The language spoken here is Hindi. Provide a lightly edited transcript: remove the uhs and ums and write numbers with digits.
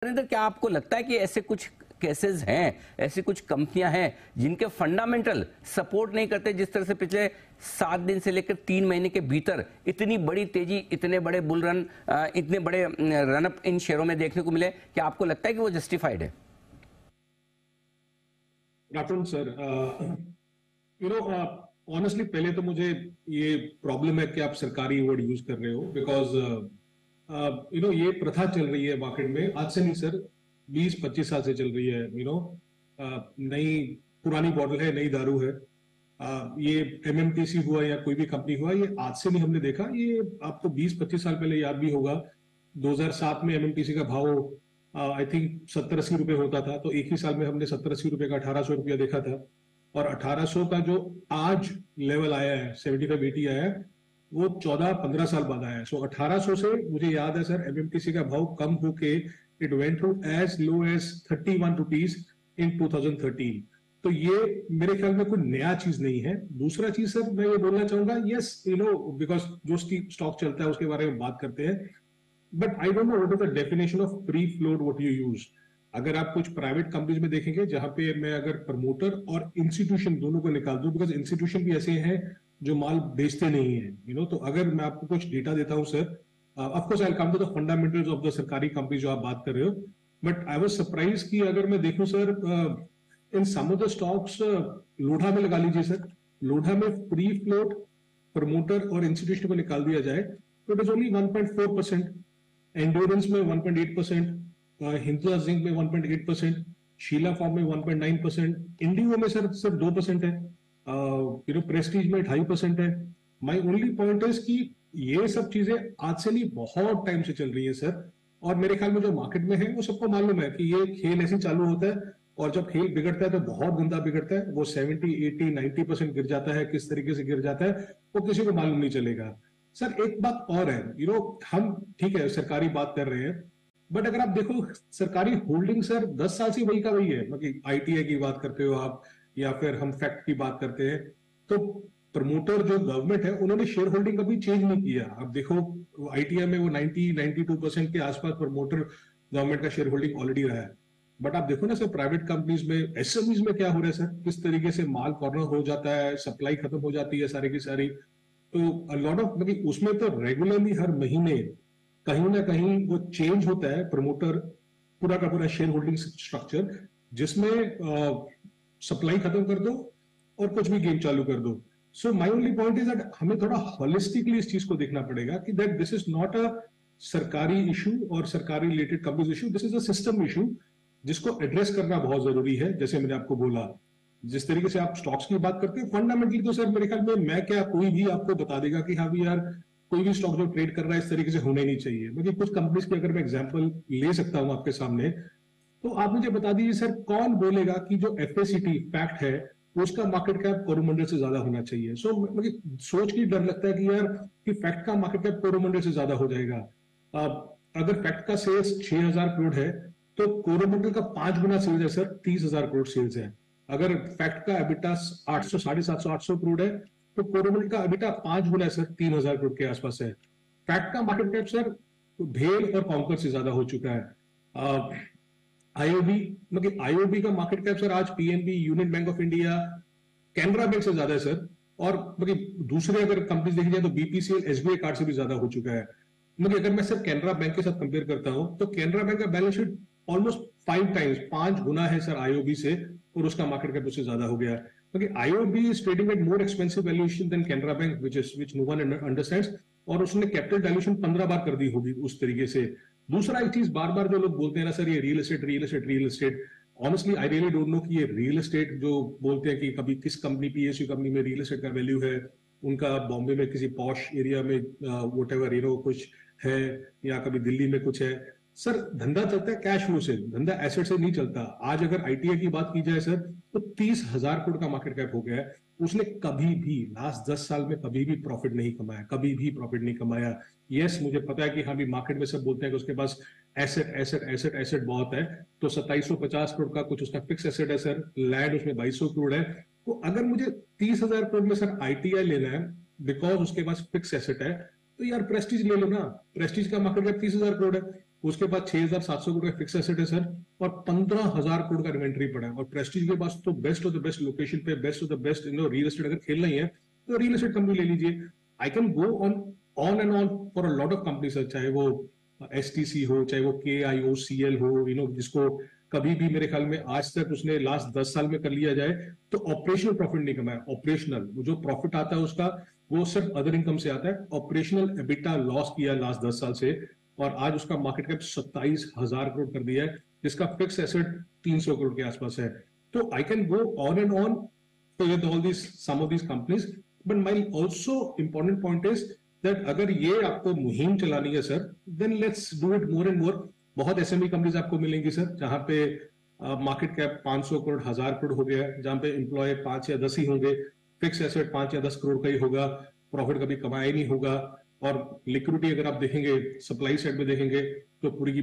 नरेंद्र, क्या आपको लगता है कि ऐसे कुछ केसेस हैं, ऐसी कुछ कंपनियां हैं जिनके फंडामेंटल सपोर्ट नहीं करते, जिस तरह से पिछले 7 दिन से लेकर 3 महीने के भीतर इतनी बड़ी तेजी, इतने बड़े बुल रन, इतने बड़े रनअप इन शेयरों में देखने को मिले? क्या आपको लगता है कि वो जस्टिफाइड है? राठौर सर, ऑनेस्टली पहले तो मुझे ये प्रॉब्लम है कि आप सरकारी वर्ड यूज कर रहे हो, बिकॉज ये प्रथा चल रही है मार्केट में आज से नहीं सर, 20-25 साल से चल रही है। नई पुरानी बॉटल है, नई दारू है। ये एमएमटीसी हुआ या कोई भी कंपनी हुआ, ये आज से नहीं हमने देखा। ये आपको 20-25 साल पहले याद भी होगा, 2007 में एमएमटीसी का भाव आई थिंक 70-80 रुपए होता था, तो एक ही साल में हमने 70-80 रुपए का 1800 रुपया देखा था। और 1800 का जो आज लेवल आया है, 75-80 आया है, वो 14-15 साल बाद आया है। सो 1800 से मुझे याद है सर, एमएमटीसी का भाव कम होके it went to as low as 31 rupees in 2013। तो ये मेरे ख्याल में कोई नया चीज नहीं है। दूसरा चीज सर, मैं ये बोलना चाहूंगा, यस बिकॉज जो स्टॉक चलता है उसके बारे में बात करते हैं, but I don't know what is the definition of free float, what you use. अगर आप कुछ प्राइवेट कंपनीज में देखेंगे जहां पे मैं अगर प्रमोटर और इंस्टीट्यूशन दोनों को निकाल दूं, बिकॉज इंस्टीट्यूशन भी ऐसे हैं जो माल बेचते नहीं है, तो अगर मैं आपको कुछ डेटा देता हूं sir, of course I will come to the fundamentals of the सरकारी कंपनी जो आप बात कर रहे हो, बट आई वाज सरप्राइज कि अगर मैं देखूं sir, in some of the stocks, Lodha में लगा लीजिए सर, लोढ़ा में फ्री फ्लोट प्रमोटर और इंस्टीट्यूशन को निकाल दिया जाए तो इट इज ओनली 1.4%, एंड्योरेंस में 1.8%, हिंदुस्तान जिंक में 1.8%, शीला फॉर्म में 1.9%, इंडिगो में सर सिर्फ 2% है, प्रेस्टीज में 2.5% है। माई ओनली पॉइंट इज कि ये सब चीजें आज से नहीं, बहुत टाइम से चल रही है सर, और मेरे ख्याल में जो मार्केट में है वो सबको मालूम है कि ये खेल ऐसे चालू होता है, और जब खेल बिगड़ता है तो बहुत गंदा बिगड़ता है। वो 70-80-90% गिर जाता है, किस तरीके से गिर जाता है वो किसी को मालूम नहीं चलेगा। सर एक बात और है, हम ठीक है सरकारी बात कर रहे हैं, बट अगर आप देखो सरकारी होल्डिंग सर 10 साल से वही का वही है। मतलब आईटीआई की बात करते हो आप, या फिर हम फैक्ट की बात करते हैं, तो प्रमोटर जो गवर्नमेंट है उन्होंने शेयर होल्डिंग कभी चेंज नहीं किया। अब देखो आईटीआई में वो 90-92% के आसपास प्रमोटर गवर्नमेंट का शेयर होल्डिंग ऑलरेडी रहा है। बट आप देखो ना सर, प्राइवेट कंपनीज में, एसएमईज में क्या हो रहा है सर, किस तरीके से माल कॉर्नर हो जाता है, सप्लाई खत्म हो जाती है सारी की सारी। तो लॉट ऑफ, मतलब उसमें तो रेगुलरली हर महीने कहीं ना कहीं वो चेंज होता है प्रमोटर, पूरा का पूरा शेयर होल्डिंग स्ट्रक्चर, जिसमें सप्लाई खत्म कर दो और कुछ भी गेम चालू कर दो। So my only point is that हमें थोड़ा होलिस्टिकली इस चीज को देखना पड़ेगा कि that this is not a सरकारी इशू और सरकारी related companies issue, this is a system issue जिसको एड्रेस करना बहुत जरूरी है। जैसे मैंने आपको बोला, जिस तरीके से आप स्टॉक्स की बात करते हैं, फंडामेंटली तो सर मेरे ख्याल में मैं क्या, कोई भी आपको बता देगा कि हाँ भी यार, कोई भी स्टॉक जो ट्रेड कर रहा है इस तरीके से होने नहीं चाहिए। मतलब कुछ कंपनीज की अगर मैं एग्जांपल ले सकता हूं आपके सामने, तो आप मुझे बता दीजिए सर, कौन बोलेगा कि जो एफएसीटी फैक्ट है उसका मार्केट कैप कोरोमंडल से ज्यादा होना चाहिए। सो मुझे सोच के डर लगता है कि यार, कि फैक्ट का मार्केट कैप कोरोमंडल से ज्यादा हो जाएगा। अगर फैक्ट का सेल्स 6,000 करोड़ है तो कोरोमंडल का 5 गुना सेल्स है सर, 30,000 करोड़ सेल्स है। अगर फैक्ट का एबिटा 800, 750-800 करोड़ है तो कोरोमंडल का एबिटा 5 गुना है सर, 3,000 करोड़ के आसपास है। फैक्ट का मार्केट कैप सर भेल और कॉन्कर से ज्यादा हो चुका है। आईओबी, मतलब आईओबी का मार्केट कैप सर आज PNB, union bank of India, Canara bank से ज्यादा है सर। और मतलब दूसरे अगर कंपनीज देखी जाए तो बीपीसीएल, एसबीआई कार्ड से भी ज्यादा हो चुका है। मतलब अगर मैं सिर्फ कैनरा बैंक के साथ कंपेयर करता हूं तो कैनरा बैंक का बैलेंस शीट ऑलमोस्ट 5 टाइम्स, 5 गुना है सर आईओबी से, और उसका मार्केट कैप उससे ज्यादा हो गया। क्योंकि IOB is trading at more expensive valuation than Canara bank, which no one understands, और उसने कैपिटल डायल्यूशन 15 बार कर दी होगी उस तरीके से। दूसरा एक चीज बार बार जो लोग बोलते हैं ना सर, ये real estate, real estate, real estate, honestly I really don't know कि ये रियल एस्टेट जो बोलते हैं कि कभी किस कंपनी, पीएसयू कंपनी में रियल एस्टेट का वैल्यू है, उनका बॉम्बे में किसी पॉश एरिया में व्हाटएवर कुछ है, या कभी दिल्ली में कुछ है। सर धंधा चलता है कैश फ्लो से, धंधा एसेट से नहीं चलता। आज अगर आईटीआई की बात की जाए सर, तो 30,000 करोड़ का मार्केट कैप हो गया है। उसने कभी भी लास्ट 10 साल में कभी भी प्रॉफिट नहीं कमाया, कभी भी प्रॉफिट नहीं कमाया। यस, मुझे पता है कि हाँ भी मार्केट में सब बोलते हैं कि उसके पास एसेट एसेट एसेट एसेट बहुत है, तो 2750 करोड़ का कुछ उसका फिक्स एसेट है सर, लैंड उसमें 2200 करोड़ है। तो अगर मुझे 30,000 करोड़ में सर आईटीआई लेना है बिकॉज उसके पास फिक्स एसेट है, तो यार प्रेस्टीज ले लो ना। प्रेस्टीज का मार्केट कैप 30,000 करोड़ है, उसके बाद 6,700 करोड़ का फिक्स एसेट है सर, और 15,000 करोड़ का इन्वेंट्री पड़ा है। और प्रेस्टीज के पास तो best of the best location पे best of the best real estate अगर खेलना ही है तो रियल एस्टेट कंपनी ले लीजिए। आई can go on and on for a lot of company sir, चाहे वो एसटीसी हो, चाहे वो KIOCL हो, जिसको कभी भी मेरे ख्याल में आज तक उसने लास्ट 10 साल में कर लिया जाए तो ऑपरेशनल प्रॉफिट नहीं कमाया। ऑपरेशनल जो प्रॉफिट आता है उसका वो सिर्फ अदर इनकम से आता है। ऑपरेशनल एबिटा लॉस किया लास्ट 10 साल से, और आज उसका मार्केट कैप 27,000 करोड़ कर दिया है, जिसका फिक्स एसेट 300 करोड़ के आसपास है। तो I can go on and on with all this some of this companies, but my also important point is that अगर ये आपको मुहिम चलानी है sir, then let's do it more and more. बहुत SME कंपनीज आपको मिलेंगी सर, जहां पे मार्केट कैप 500 करोड़ 1000 करोड़ हो गया, जहां पे एम्प्लॉय 5 या 10 ही होंगे, फिक्स एसेट 5 या 10 करोड़ का ही होगा, प्रॉफिट कभी कमाया ही नहीं होगा, और लिक्विडिटी अगर आप देखेंगे सप्लाई साइड में देखेंगे तो पूरी की